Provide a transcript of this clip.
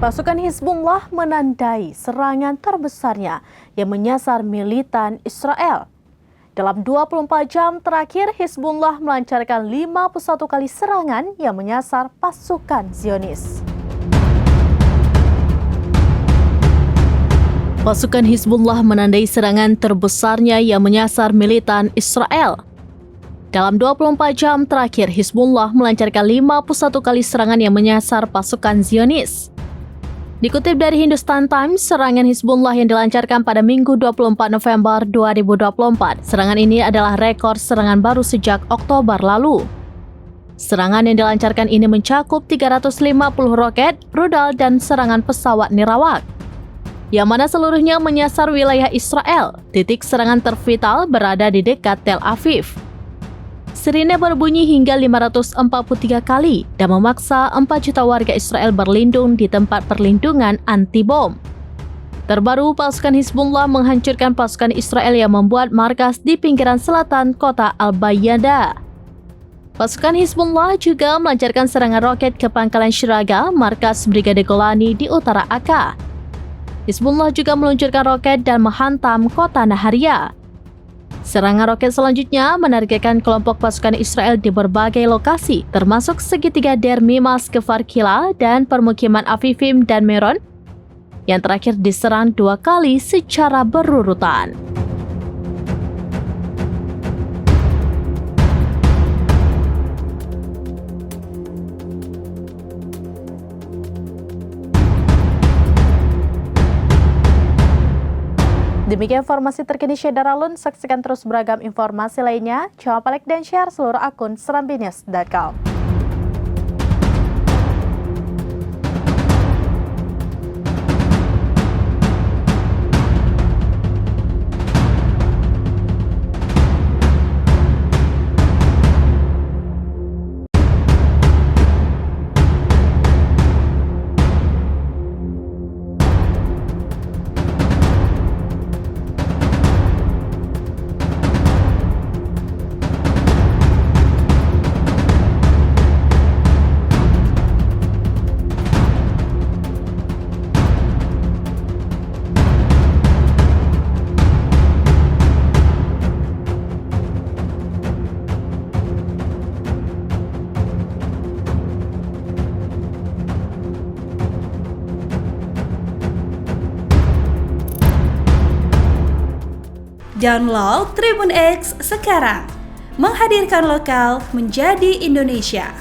Pasukan Hizbullah menandai serangan terbesarnya yang menyasar militan Israel. Dalam 24 jam terakhir, Hizbullah melancarkan 51 kali serangan yang menyasar pasukan Zionis. Pasukan Hizbullah menandai serangan terbesarnya yang menyasar militan Israel. Dalam 24 jam terakhir, Hizbullah melancarkan 51 kali serangan yang menyasar pasukan Zionis. Dikutip dari Hindustan Times, serangan Hizbullah yang dilancarkan pada Minggu 24 November 2024. Serangan ini adalah rekor serangan baru sejak Oktober lalu. Serangan yang dilancarkan ini mencakup 350 roket, rudal, dan serangan pesawat nirawak, yang mana seluruhnya menyasar wilayah Israel. Titik serangan tervital berada di dekat Tel Aviv. Sirine berbunyi hingga 543 kali dan memaksa 4 juta warga Israel berlindung di tempat perlindungan anti-bom. Terbaru, pasukan Hizbullah menghancurkan pasukan Israel yang membuat markas di pinggiran selatan kota Al-Bayada. Pasukan Hizbullah juga melancarkan serangan roket ke pangkalan Shiraga, markas Brigade Golani di utara Akka. Hizbullah juga meluncurkan roket dan menghantam kota Naharia. Serangan roket selanjutnya menargetkan kelompok pasukan Israel di berbagai lokasi, termasuk segitiga Der Mimas Kfar Kila dan permukiman Avivim dan Meron, yang terakhir diserang 2 kali secara berurutan. Demikian informasi terkini Syedar Alun. Saksikan terus beragam informasi lainnya. Jangan lupa like dan share seluruh akun serambinews.com. Download Tribun X sekarang, menghadirkan lokal menjadi Indonesia.